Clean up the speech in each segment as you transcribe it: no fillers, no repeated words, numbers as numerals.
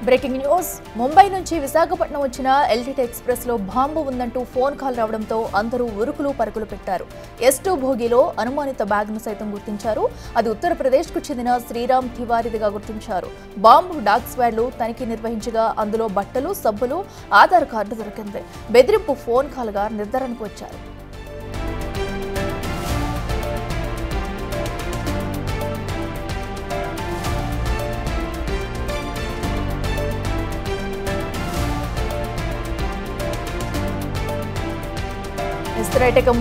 Breaking news Mumbai నుంచి విశాఖపట్నం వచ్చిన LTT express లో బాంబు ఉందంటూ ఫోన్ కాల్ రావడంతో అందరూ ఉరుకులు పరుగులు పెట్టారు. S2 భోగిలో అనుమానిత బ్యాగ్ ను సైతం గుర్తించారు. అది ఉత్తరప్రదేశ్ కు చెందిన శ్రీరామ్ తివారీదిగా గుర్తించారు. బాంబు డాగ్ స్క్వాడ్ లు తనిఖీ నిర్వహించగా అందులో బట్టలు, సబ్బులు, ఆధార్ కార్డు దొరికింది. బెదిరింపు ఫోన్ కాల్ గా నిర్ధారణకు వచ్చారు.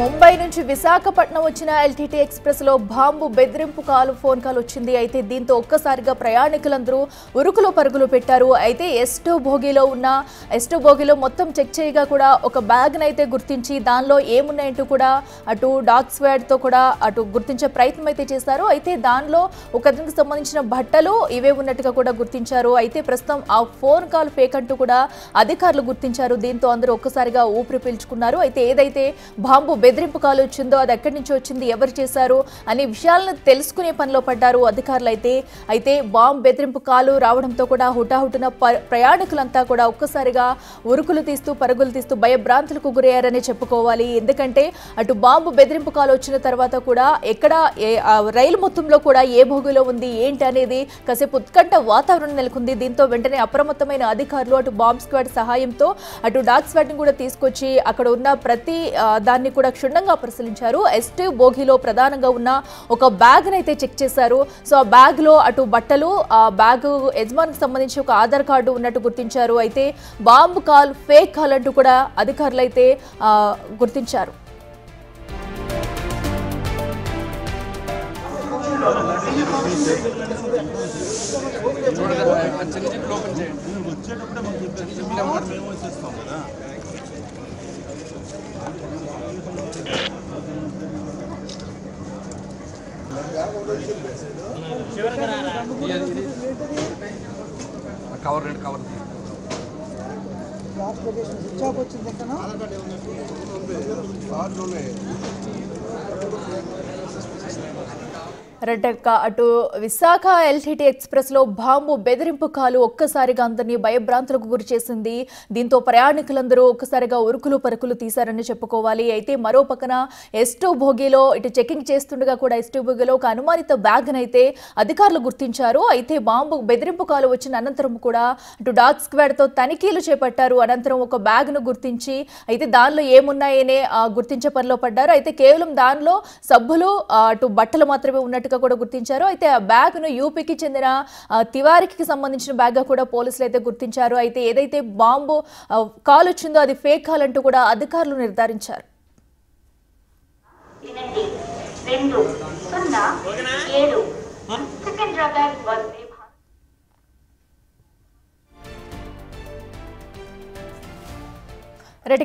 ముంబై నుంచి విశాఖపట్నం వచ్చిన ఎల్టీటీ ఎక్స్ప్రెస్ లో బాంబు బెదిరింపు ఫోన్ కాల్ వచ్చింది. అయితే దీంతో ఒక్కసారిగా ప్రయాణికులందరూ ఉరుకులో పరుగులు పెట్టారు. అయితే S2 భోగిలో మొత్తం చెక్ చేయగా కూడా ఒక బ్యాగ్ నైతే గుర్తించి దానిలో ఏమున్నాయంటూ కూడా అటు డాగ్ స్క్వాడ్ తో కూడా అటు గుర్తించే ప్రయత్నం అయితే చేశారు. అయితే దానిలో ఒక అతనికి సంబంధించిన బట్టలు ఇవే ఉన్నట్టుగా కూడా గుర్తించారు. అయితే ప్రస్తుతం ఆ ఫోన్ కాల్ ఫేక్ అంటూ కూడా అధికారులు గుర్తించారు. దీంతో అందరూ ఒక్కసారిగా ఊపిరి పీల్చుకున్నారు. అయితే ఏదైతే బాంబు బెదిరింపు కాల్ వచ్చిందో అది ఎక్కడి నుంచి వచ్చింది, ఎవరు చేశారు అనే విషయాలను తెలుసుకునే పనిలో పడ్డారు అధికారులు. అయితే బాంబు బెదిరింపు కాలు రావడంతో కూడా హుటాహుటిన ప్రయాణికులంతా కూడా ఒక్కసారిగా ఉరుకులు తీస్తూ పరుగులు తీస్తూ భయభ్రాంతులకు గురయ్యారని చెప్పుకోవాలి. ఎందుకంటే అటు బాంబు బెదిరింపు కాల్ వచ్చిన తర్వాత కూడా ఎక్కడ రైలు మొత్తంలో కూడా ఏ భోగిలో ఉంది ఏంటి అనేది కాసేపు ఉత్కంఠ వాతావరణం నెలకొంది. దీంతో వెంటనే అప్రమత్తమైన అధికారులు అటు బాంబ్ స్క్వాడ్ సహాయంతో అటు డాగ్ స్క్వాడ్ ని కూడా తీసుకొచ్చి అక్కడ ఉన్న ప్రతి దాన్ని కూడా క్షుణ్ణంగా పరిశీలించారు. S2 భోగిలో ప్రధానంగా ఉన్న ఒక బ్యాగ్ అయితే చెక్ చేశారు. సో ఆ బ్యాగ్ లో అటు బట్టలు, ఆ బ్యాగ్ యజమానికి సంబంధించి ఒక ఆధార్ కార్డు ఉన్నట్టు గుర్తించారు. అయితే బాంబు కాల్ ఫేక్ కాల్ అంటూ కూడా అధికారులు అయితే గుర్తించారు. కవర్ అటు విశాఖ ఎల్టీటీ ఎక్స్ప్రెస్ లో బాంబు బెదిరింపు కాలు ఒక్కసారిగా అందరినీ భయభ్రాంతులకు గురి చేసింది. దీంతో ప్రయాణికులందరూ ఒక్కసారిగా ఉరుకులు పరుకులు తీశారని చెప్పుకోవాలి. అయితే మరో పక్కన S2 భోగిలో ఇటు చెకింగ్ చేస్తుండగా కూడా S2 భోగిలో ఒక అనుమానిత బ్యాగ్ అయితే అధికారులు గుర్తించారు. అయితే బాంబు బెదిరింపు కాలు వచ్చిన అనంతరం కూడా అటు డాగ్ స్క్వాడ్ తో తనిఖీలు చేపట్టారు. అనంతరం ఒక బ్యాగ్ ను గుర్తించి అయితే దానిలో ఏమున్నాయనే గుర్తించే పనిలో పడ్డారు. అయితే కేవలం దానిలో సబ్బులు, అటు బట్టలు మాత్రమే ఉన్నట్టుగా కూడా గుర్తించారు. అయితే ఆ బ్యాగ్ ను యూపీకి చెందిన తివారికి సంబంధించిన బ్యాగ్ గా కూడా పోలీసులు అయితే గుర్తించారు. అయితే ఏదైతే బాంబు కాల్ వచ్చిందో అది ఫేక్ కాల్ అంటూ కూడా అధికారులు నిర్ధారించారు.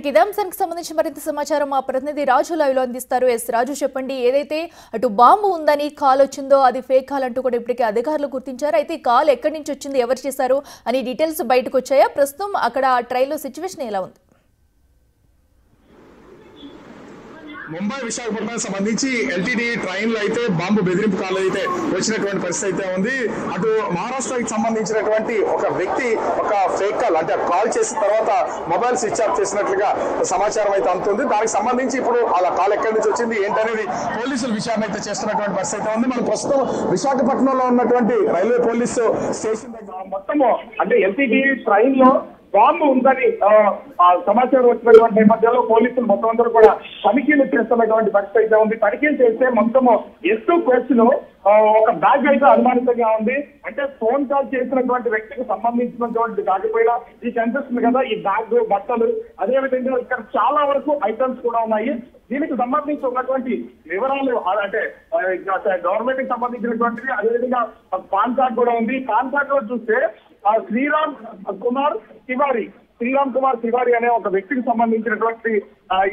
ఇదే అంశానికి సంబంధించి మరింత సమాచారం మా ప్రతినిధి రాజు లైవ్ లో అందిస్తారు. రాజు, చెప్పండి, ఏదైతే అటు బాంబు ఉందని కాల్ వచ్చిందో అది ఫేక్ కాల్ అంటూ కూడా ఇప్పటికే అధికారులు గుర్తించారు. అయితే ఈ కాల్ ఎక్కడి నుంచి వచ్చింది, ఎవరు చేశారు అని డీటెయిల్స్ బయటకు వచ్చాయా? ప్రస్తుతం అక్కడ ట్రైల్లో సిచ్యువేషన్ ఎలా ఉంది? ముంబై విశాఖపట్నం సంబంధించి ఎల్టీటీ ట్రైన్ లో అయితే బాంబు బెదిరింపు కాల్ అయితే వచ్చినటువంటి పరిస్థితి అయితే ఉంది. అటు మహారాష్ట్రకి సంబంధించినటువంటి ఒక వ్యక్తి ఒక ఫేక్ కాల్ అంటే కాల్ చేసిన తర్వాత మొబైల్ స్విచ్ ఆఫ్ చేసినట్లుగా సమాచారం అయితే అందుతుంది. దానికి సంబంధించి ఇప్పుడు అలా కాల్ ఎక్కడి నుంచి వచ్చింది ఏంటనేది పోలీసులు విచారణ అయితే చేస్తున్నటువంటి పరిస్థితి అయితే ఉంది. మనం ప్రస్తుతం విశాఖపట్నంలో ఉన్నటువంటి రైల్వే పోలీసు స్టేషన్ దగ్గర మొత్తము అంటే ఎల్టీటీ ట్రైన్ లో బాంబు ఉందని సమాచారం వచ్చినటువంటి నేపథ్యంలో పోలీసులు మొత్తం అందరూ కూడా తనిఖీలు చేస్తున్నటువంటి పరిస్థితి అయితే ఉంది. తనిఖీలు చేస్తే మొత్తము S2 కోచ్ లో ఒక బ్యాగ్ అయితే అనుమానితంగా ఉంది. అంటే ఫోన్ కాల్ చేసినటువంటి వ్యక్తికి సంబంధించినటువంటి కాకపోయినా ఈ కనిపిస్తుంది కదా ఈ బ్యాగ్, బట్టలు, అదేవిధంగా ఇక్కడ చాలా వరకు ఐటమ్స్ కూడా ఉన్నాయి. దీనికి సంబంధించి ఉన్నటువంటి వివరాలు అంటే గవర్నమెంట్ కి సంబంధించినటువంటివి, అదేవిధంగా పాన్ కార్డ్ కూడా ఉంది. పాన్ కార్డ్ లో చూస్తే శ్రీరామ్ కుమార్ తివారీ అనే ఒక వ్యక్తికి సంబంధించినటువంటి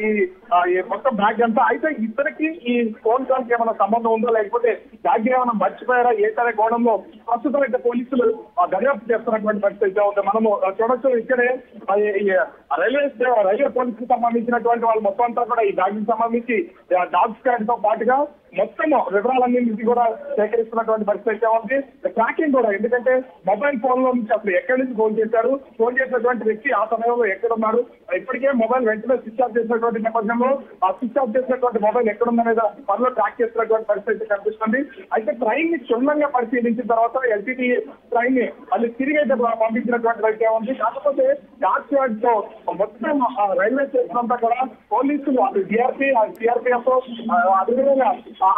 ఈ మొత్తం బ్యాగ్ అంతా. అయితే ఇద్దరికి ఈ ఫోన్ కాల్ కి ఏమైనా సంబంధం ఉందో లేకపోతే బ్యాగ్ ఏమైనా మర్చిపోయారా ఏంటనే కోణంలో ప్రస్తుతం అయితే పోలీసులు దర్యాప్తు చేస్తున్నటువంటి పరిస్థితి ఉంది. మనము చూడొచ్చు ఇక్కడే రైల్వే పోలీసులకు సంబంధించినటువంటి వాళ్ళు మొత్తం అంతా కూడా ఈ బ్యాగ్ కి సంబంధించి డాగ్ స్క్వాడ్ తో పాటుగా మొత్తం వివరాలన్నింటినీ కూడా సేకరిస్తున్నటువంటి పరిస్థితి ఉంది. ట్రాకింగ్ కూడా, ఎందుకంటే మొబైల్ ఫోన్ లో నుంచి అసలు ఎక్కడి నుంచి ఫోన్ చేశారు, ఫోన్ చేసినటువంటి వ్యక్తి ఆ సమయంలో ఎక్కడున్నారు, ఇప్పటికే మొబైల్ వెంటనే స్విచ్ ఆఫ్ చేసినటువంటి నేపథ్యంలో ఆ స్విచ్ ఆఫ్ చేసినటువంటి మొబైల్ ఎక్కడుందనేది పనిలో ట్రాక్ చేస్తున్నటువంటి పరిస్థితి కనిపిస్తుంది. అయితే ట్రైన్ ని క్షుణ్ణంగా పరిశీలించిన తర్వాత ఎల్టీటీ ట్రైన్ ని మళ్ళీ తిరిగి అయితే పంపించినటువంటి పరిస్థితి ఉంది. కాకపోతే డాక్ స్క్వాడ్ తో మొత్తం రైల్వే స్టేషన్ అంతా కూడా పోలీసులు అది సిఆర్పిఎఫ్ అదేవిధంగా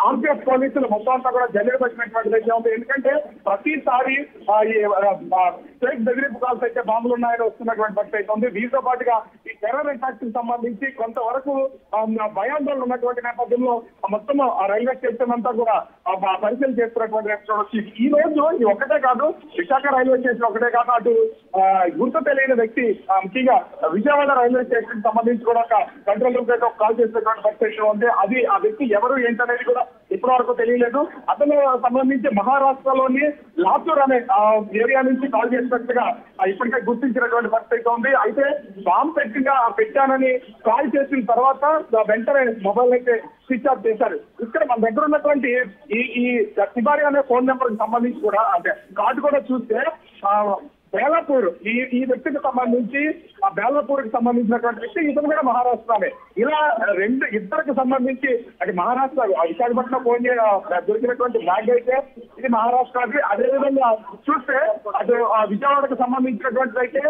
ఆర్పిఎఫ్ పోలీసులు మొత్తం అంతా కూడా జల్లెడ పట్టినటువంటి పరిస్థితి ఉంది. ఎందుకంటే ప్రతిసారి స్టేట్ బెదిరింపు కాల్స్ అయితే బాంబులు ఉన్నాయని వస్తున్నటువంటి పరిస్థితి ఉంది. దీంతో పాటుగా ఈ టెర్రర్ అటాక్స్ కి సంబంధించి కొంతవరకు భయాందోళన ఉన్నటువంటి నేపథ్యంలో మొత్తం రైల్వే స్టేషన్ అంతా కూడా పరిశీలన చేస్తున్నటువంటి చూడొచ్చు. ఈ రోజు ఇది ఒకటే కాదు, విశాఖ రైల్వే స్టేషన్ ఒకటే కాదు, అటు గుర్తు తెలియని వ్యక్తి ముఖ్యంగా విజయవాడ రైల్వే స్టేషన్ సంబంధించి కూడా ఒక కంట్రోల్ రూమ్ అయితే కాల్ చేసినటువంటి పరిస్థితి ఉంది. అది ఆ వ్యక్తి ఎవరు ఏంటనేది కూడా ఇప్పటి వరకు తెలియలేదు. అతను సంబంధించి మహారాష్ట్రలోని లాతూర్ అనే ఏరియా నుంచి కాల్ చేసినట్టుగా ఇప్పటికే గుర్తించినటువంటి పరిస్థితి ఉంది. అయితే బాంబు పెట్టానని కాల్ చేసిన తర్వాత వెంటనే మొబైల్ అయితే స్విచ్ ఆఫ్ చేశారు. ఇక్కడ మన దగ్గర ఉన్నటువంటి ఈ తివారీ అనే ఫోన్ నెంబర్ కి సంబంధించి కూడా అంటే కార్డు కూడా చూస్తే బేలాపూర్ ఈ వ్యక్తికి సంబంధించి బేలాపూర్ కి సంబంధించినటువంటి వ్యక్తి, ఇతను కూడా మహారాష్ట్రనే. ఇలా ఇద్దరికి సంబంధించి అంటే మహారాష్ట్ర విశాఖపట్నం ఫోన్ దొరికినటువంటి బ్యాగ్ అయితే ఇది మహారాష్ట్రకి, అదేవిధంగా చూస్తే అటు విజయవాడకు సంబంధించినటువంటి అయితే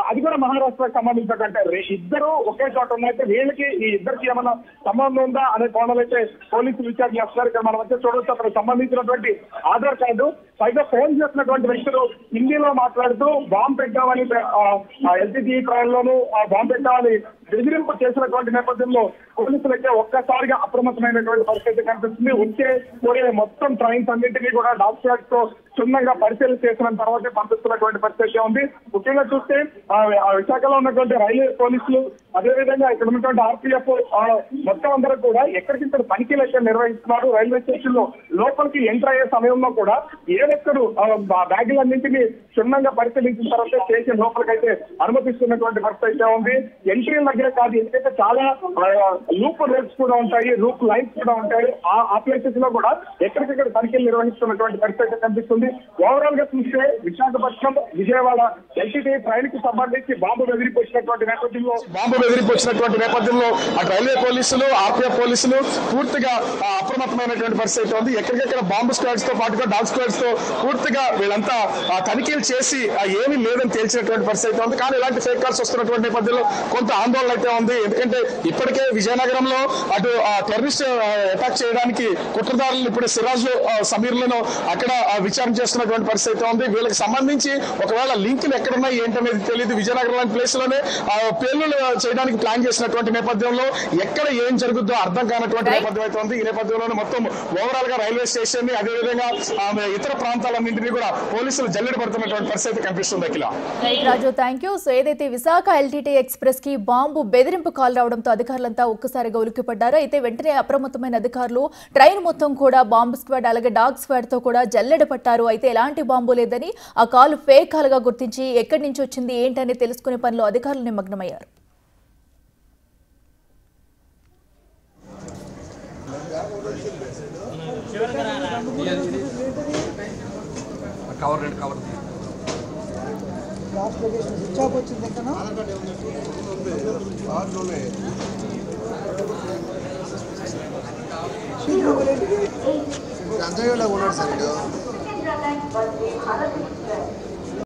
అది కూడా మహారాష్ట్రకు సంబంధించినటువంటి ఇద్దరు ఒకే చోట ఉన్నైతే వీళ్ళకి ఈ ఇద్దరికి ఏమైనా సంబంధం ఉందా అనే కోణంలో అయితే పోలీసులు విచారణ చేస్తున్నారు. ఇక్కడ మనం వచ్చి చూడవచ్చు అక్కడ సంబంధించినటువంటి ఆధార్ కార్డు, పైగా ఫోన్ చేసినటువంటి వ్యక్తులు హిందీలో మాట్లాడుతూ బాంబు పెట్టామని ఎల్టీటీ ట్రైన్లోనూ బాంబు పెట్టామని బెదిరింపు చేసినటువంటి నేపథ్యంలో పోలీసులు అయితే ఒక్కసారిగా అప్రమత్తమైనటువంటి పరిస్థితి కనిపిస్తుంది. వచ్చే పోయే మొత్తం ట్రైన్స్ అన్నింటినీ కూడా డాగ్ స్క్వాడ్ తో క్షుణ్ణంగా పరిశీలన చేసిన తర్వాతే పంపిస్తున్నటువంటి పరిస్థితి ఉంది. ముఖ్యంగా చూస్తే విశాఖలో ఉన్నటువంటి రైల్వే పోలీసులు అదేవిధంగా ఇక్కడ ఉన్నటువంటి ఆర్పీఎఫ్ మొత్తం అందరూ కూడా ఎక్కడికిక్కడ తనిఖీలు అయితే నిర్వహిస్తున్నారు. రైల్వే స్టేషన్ లో లోపలికి ఎంటర్ అయ్యే సమయంలో కూడా ఏదెక్కడు బ్యాగులన్నింటినీ క్షుణ్ణంగా పరిశీలించిన తర్వాత స్టేషన్ లోపలికి అయితే అనుమతిస్తున్నటువంటి పరిస్థితి ఉంది. ఎంట్రీ దగ్గరే కాదు, ఎందుకంటే చాలా లూప్ రేట్స్ కూడా ఉంటాయి, లూప్ లైన్స్ కూడా ఉంటాయి. ఆ ప్లేసెస్ లో కూడా ఎక్కడికక్కడ తనిఖీలు నిర్వహిస్తున్నటువంటి పరిస్థితి కనిపిస్తుంది. ఓవరాల్ గా చూస్తే విశాఖపట్నం విజయవాడ ఎల్టీటీ ట్రైన్ కి సంబంధించి బాంబు బెదిరింపు వచ్చినటువంటి నేపథ్యంలో అటు రైల్వే పోలీసులు ఆర్పీఎఫ్ పోలీసులు పూర్తిగా అప్రమత్తమైనటువంటి పరిస్థితి ఉంది. ఎక్కడికెక్కడ బాంబు స్క్వాడ్స్ తో పాటుగా డాగ్ స్క్వాడ్స్ తో పూర్తిగా వీళ్ళంతా తనిఖీలు చేసి ఏమీ లేదని తేల్చినటువంటి పరిస్థితి ఉంది. కానీ ఇలాంటి ఫేక్ కాల్స్ వస్తున్నటువంటి నేపథ్యంలో కొంత ఆందోళన అయితే ఉంది. ఎందుకంటే ఇప్పటికే విజయనగరంలో అటు టెర్రరిస్ట్ అటాక్ చేయడానికి కుట్రదారులు ఇప్పుడు సిరాజ్ సమీర్లను అక్కడ విచారణ చేస్తున్నటువంటి పరిస్థితి ఉంది. వీళ్ళకి సంబంధించి ఒకవేళ లింకులు ఎక్కడున్నాయి ఏంటనేది తెలియదు. విజయనగరం లాంటి ప్లేస్ లోనే పేర్లు చేయడానికి ప్లాన్ చేసినటువంటి నేపథ్యంలో ఎక్కడ ఏం జరుగుతుందో అర్థం కానటువంటి నేపథ్యం అయితే ఉంది. ఈ నేపథ్యంలోనే మొత్తం ఓవరాల్ గా రైల్వే స్టేషన్ ని అదేవిధంగా ఇతర ప్రాంతాలన్నింటినీ కూడా పోలీసులు జల్లెడ పడుతున్నటువంటి పరిస్థితి కనిపిస్తుంది. అఖిల, రాజు, థ్యాంక్ యూ. సో ఏదైతే విశాఖ ఎల్టీటీ ఎక్స్ప్రెస్ కి బాంబు బెదిరింపు కాల్ రావడంతో అధికారులంతా ఒక్కసారిగా ఉలిక్కిపడ్డారు. అయితే వెంటనే అప్రమత్తమైన అధికారులు ట్రైన్ మొత్తం కూడా బాంబు స్క్వాడ్ అలాగే డాగ్ స్క్వాడ్ తో కూడా జల్లెడ పట్టారు. అయితే ఎలాంటి బాంబు లేదని ఆ కాల్ ఫేక్ కాల్ గా గుర్తించి ఎక్కడి నుంచి వచ్చింది ఏంటని తెలుసుకునే పనిలో అధికారులు నిమగ్నమయ్యారు. ఉన్నాడు సార్